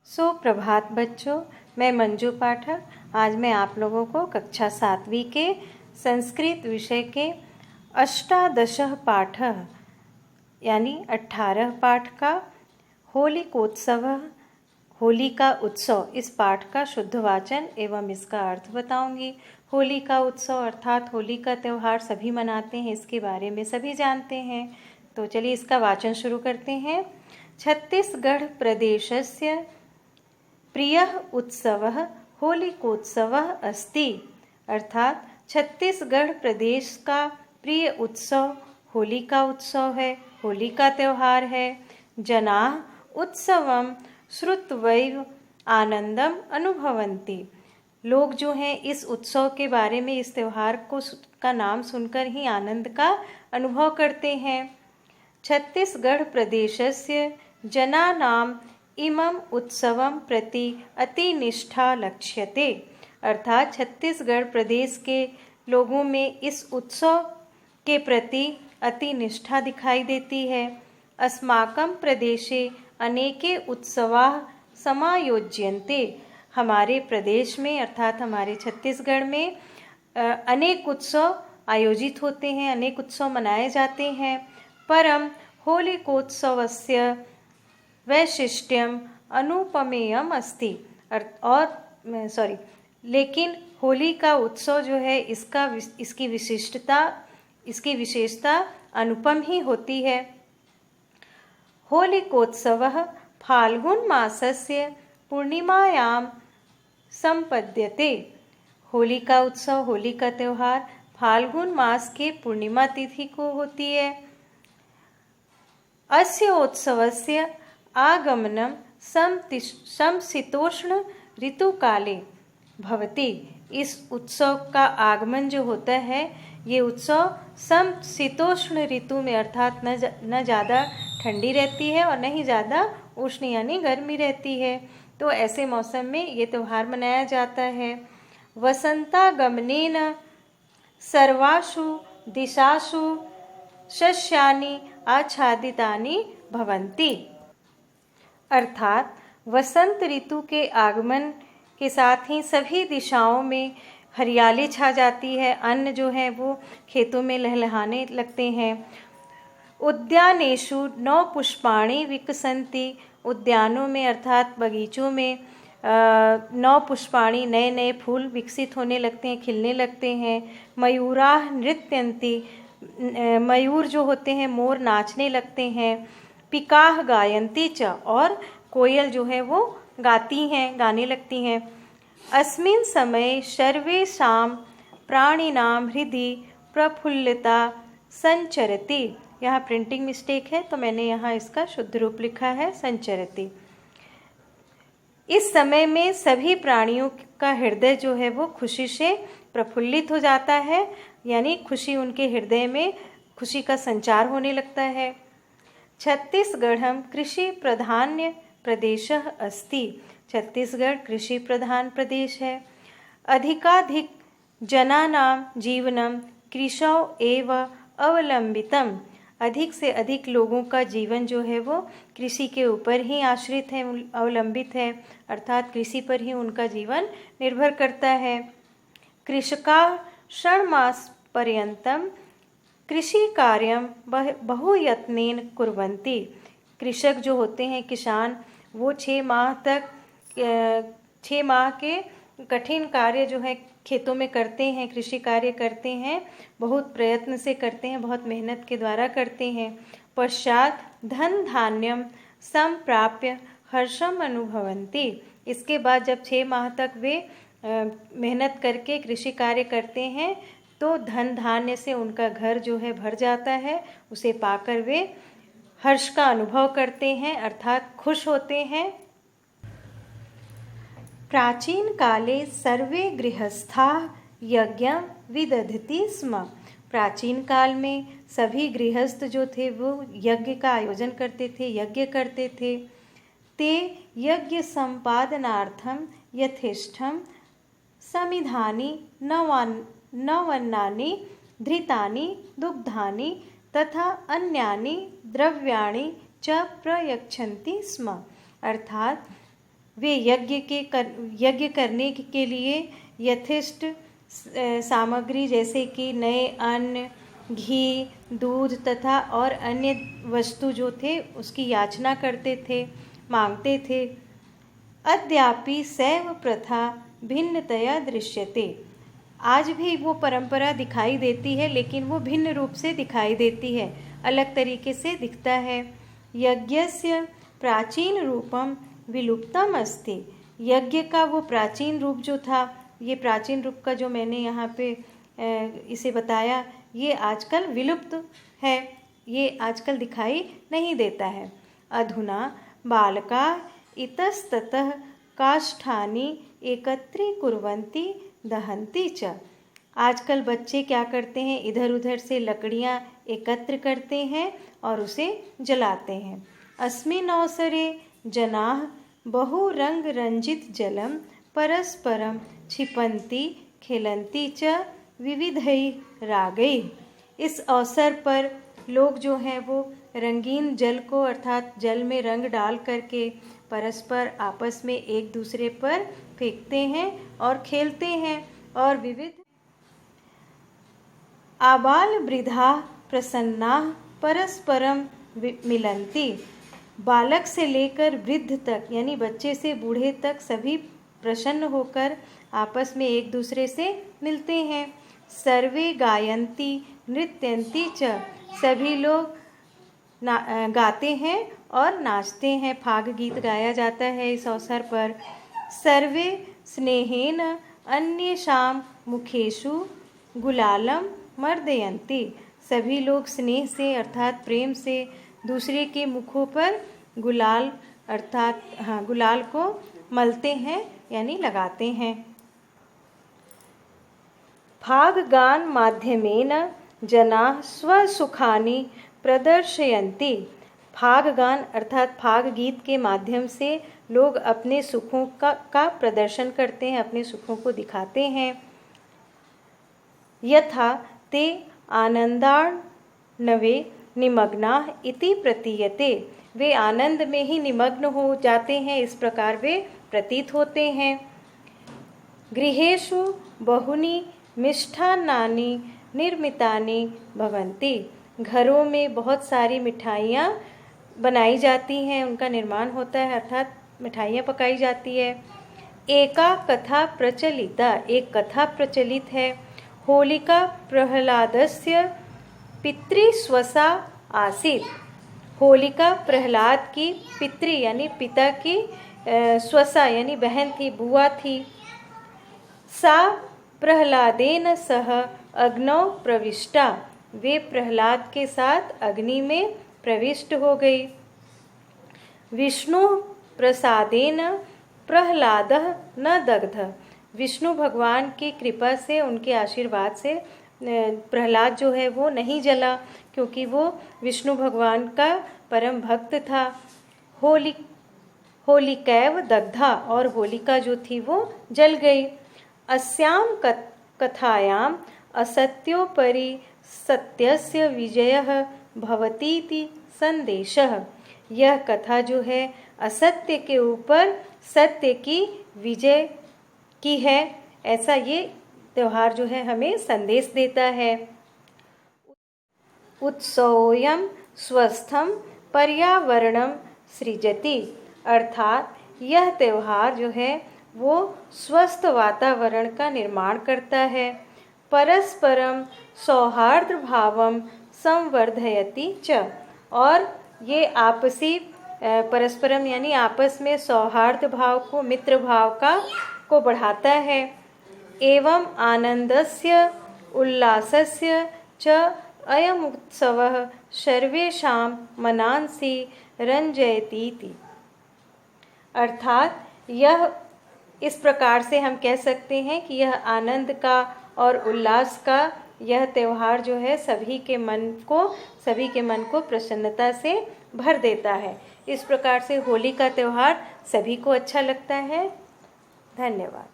सुप्रभात बच्चों, मैं मंजू पाठक। आज मैं आप लोगों को कक्षा 7वीं के संस्कृत विषय के अष्टादशः पाठ यानी 18 पाठ का होलिकोत्सव, होली का उत्सव, इस पाठ का शुद्ध वाचन एवं इसका अर्थ बताऊंगी। होली का उत्सव अर्थात होली का त्यौहार सभी मनाते हैं, इसके बारे में सभी जानते हैं। तो चलिए इसका वाचन शुरू करते हैं। छत्तीसगढ़ प्रदेशस्य प्रियः उत्सवः होलिकोत्सवः अस्ति। अर्थात छत्तीसगढ़ प्रदेश का प्रिय उत्सव होली का उत्सव है, होली का त्यौहार है। जनाः उत्सवं श्रुत्वैव आनंदम अनुभवन्ति। लोग जो हैं इस उत्सव के बारे में, इस त्यौहार का नाम सुनकर ही आनंद का अनुभव करते हैं। छत्तीसगढ़ प्रदेशस्य जनानाम् इमं उत्सवं प्रति अतिनिष्ठा लक्ष्यते। अर्थात छत्तीसगढ़ प्रदेश के लोगों में इस उत्सव के प्रति अति निष्ठा दिखाई देती है। अस्माकं प्रदेशे अनेके उत्सवाः समायोज्यन्ते। हमारे प्रदेश में अर्थात हमारे छत्तीसगढ़ में अनेक उत्सव आयोजित होते हैं, अनेक उत्सव मनाए जाते हैं। परम होलिकोत्सवस्य वैशिष्ट्यम अनुपमेयम अस्ति। लेकिन होली का उत्सव जो है इसकी विशेषता अनुपम ही होती है। होलिकोत्सवः फाल्गुन मासस्य पूर्णिमायां संपद्यते। होली का उत्सव, होली का त्यौहार फाल्गुन मास के पूर्णिमा तिथि को होती है। अस्य उत्सवस्य आगमनं समशीतोष्ण ऋतुकाले भवति। इस उत्सव का आगमन जो होता है, ये उत्सव समशीतोष्ण ऋतु में अर्थात न ज़्यादा ठंडी रहती है और न ही ज़्यादा उष्ण यानी गर्मी रहती है। तो ऐसे मौसम में ये त्यौहार मनाया जाता है। वसंतागमनेन सर्वासु दिशासु सस्यानि आच्छादितानि भवन्ति। अर्थात वसंत ऋतु के आगमन के साथ ही सभी दिशाओं में हरियाली छा जाती है, अन्न जो है वो खेतों में लहलहाने लगते हैं। उद्यानेषु नव पुष्पाणि विकसन्ति। उद्यानों में अर्थात बगीचों में नव पुष्पाणि, नए नए फूल विकसित होने लगते हैं, खिलने लगते हैं। मयूराः नृत्यन्ति। मयूर जो होते हैं, मोर नाचने लगते हैं। पिकाः गायन्ति च। और कोयल जो है वो गाती हैं, गाने लगती हैं। अस्मिन् समये सर्वेषां प्राणिनां हृदि प्रफुल्लता संचरति। यहाँ प्रिंटिंग मिस्टेक है तो मैंने यहाँ इसका शुद्ध रूप लिखा है संचरति। इस समय में सभी प्राणियों का हृदय जो है वो खुशी से प्रफुल्लित हो जाता है, यानी खुशी उनके हृदय में खुशी का संचार होने लगता है। छत्तीसगढ़ं कृषि प्रधान्य प्रदेशः अस्ति। छत्तीसगढ़ कृषि प्रधान प्रदेश है। अधिकाधिक जनानां जीवनं कृषौ एव अवलंबितम्। अधिक से अधिक लोगों का जीवन जो है वो कृषि के ऊपर ही आश्रित है, अवलंबित है, अर्थात कृषि पर ही उनका जीवन निर्भर करता है। कृषकाः षण्मासपर्यन्तं कृषि कार्यं बहुयत्नेन कुर्वन्ति। कृषक जो होते हैं, किसान, वो 6 माह के कठिन कार्य जो है खेतों में करते हैं, कृषि कार्य करते हैं, बहुत प्रयत्न से करते हैं, बहुत मेहनत के द्वारा करते हैं। पश्चात धन धान्यम संप्राप्य हर्षम अनुभवन्ति। इसके बाद जब 6 माह तक वे मेहनत करके कृषि कार्य करते हैं तो धन धान्य से उनका घर जो है भर जाता है। उसे पाकर वे हर्ष का अनुभव करते हैं, अर्थात खुश होते हैं। प्राचीन काले सर्वे गृहस्थाः यज्ञं विदधति स्म। प्राचीन काल में सभी गृहस्थ जो थे वो यज्ञ का आयोजन करते थे, यज्ञ करते थे। ते यज्ञ संपादनार्थं यथेष्टं समिधानि नवन्नानि धृतानि दुग्धानि तथा अन्यानि द्रव्याणि च प्रयच्छन्ति स्म। अर्थात वे यज्ञ करने के लिए यथेष्ट सामग्री जैसे कि नए अन्न, घी, दूध तथा और अन्य वस्तु जो थे उसकी याचना करते थे, मांगते थे। अद्यापि सैव प्रथा भिन्नतया दृश्यते। आज भी वो परंपरा दिखाई देती है, लेकिन वो भिन्न रूप से दिखाई देती है, अलग तरीके से दिखता है। यज्ञस्य प्राचीन रूपम विलुप्तम अस्ति। यज्ञ का वो प्राचीन रूप जो था, ये प्राचीन रूप का जो मैंने यहाँ पे इसे बताया, ये आजकल विलुप्त है, ये आजकल दिखाई नहीं देता है। अधुना बालका इतस्ततः काष्ठानि एकत्रीकुर्वन्ति दहन्ति च। आजकल बच्चे क्या करते हैं, इधर उधर से लकड़ियाँ एकत्र करते हैं और उसे जलाते हैं। अस्मिन् अवसरे जनाः बहु रंग रंजित जलम परस्परम क्षिपन्ति खेलन्ति च विविधैः रागैः। इस अवसर पर लोग जो हैं वो रंगीन जल को अर्थात जल में रंग डाल करके परस्पर आपस में एक दूसरे पर फेंकते हैं और खेलते हैं और विविध आबाल वृद्धा प्रसन्ना परस्परम मिलन्ति। बालक से लेकर वृद्ध तक यानी बच्चे से बूढ़े तक सभी प्रसन्न होकर आपस में एक दूसरे से मिलते हैं। सर्वे गायन्ति नृत्यन्ति च। सभी लोग गाते हैं और नाचते हैं, फाग गीत गाया जाता है इस अवसर पर। सर्वे स्नेहेन अन्येषां मुखेषु गुलालम मर्दयन्ति। सभी लोग स्नेह से अर्थात प्रेम से दूसरे के मुखों पर गुलाल अर्थात गुलाल को मलते हैं यानी लगाते हैं। फागगान माध्यमेन जनाः स्वसुखानि प्रदर्शयन्ति। फागगान अर्थात फाग गीत के माध्यम से लोग अपने सुखों का प्रदर्शन करते हैं, अपने सुखों को दिखाते हैं। यथा ते आनंदार्णवे निमग्नाः इति प्रतीयते। वे आनंद में ही निमग्न हो जाते हैं, इस प्रकार वे प्रतीत होते हैं। गृहेषु बहुनि मिष्टान्नानि निर्मितानि भवन्ति। घरों में बहुत सारी मिठाइयाँ बनाई जाती हैं, उनका निर्माण होता है अर्थात मिठाइयाँ पकाई जाती है। एका कथा प्रचलिता। एक कथा प्रचलित है। होलिका प्रहलादस्य पितृस्वसा आसीत्। होलिका प्रहलाद की पितृ यानी पिता की स्वसा यानी बहन थी, बुआ थी। सा प्रहलादेन सह अग्नौ प्रविष्टा। वे प्रहलाद के साथ अग्नि में प्रविष्ट हो गई। विष्णु प्रसादेन प्रहलादः न दग्धः। विष्णु भगवान की कृपा से, उनके आशीर्वाद से प्रहलाद जो है वो नहीं जला, क्योंकि वो विष्णु भगवान का परम भक्त था। होलिकैव दग्धा। और होलिका जो थी वो जल गई। अस्याम कथायाम असत्योपरि सत्यस्य विजयः भवतीति संदेशः। यह कथा जो है असत्य के ऊपर सत्य की विजय की है, ऐसा ये त्योहार जो है हमें संदेश देता है। उत्सवोऽयं स्वस्थं पर्यावरणं सृजति। अर्थात यह त्योहार जो है वो स्वस्थ वातावरण का निर्माण करता है। परस्परम सौहार्द भावम संवर्धयति च। और ये आपसी परस्परम यानी आपस में सौहार्द भाव को, मित्र भाव को बढ़ाता है। एवं आनंदस्य उल्लासस्य च अयम् उत्सवः सर्वेषां मनांसि रंजयतीति। अर्थात यह इस प्रकार से हम कह सकते हैं कि यह आनंद का और उल्लास का यह त्योहार जो है सभी के मन को प्रसन्नता से भर देता है। इस प्रकार से होली का त्योहार सभी को अच्छा लगता है। धन्यवाद।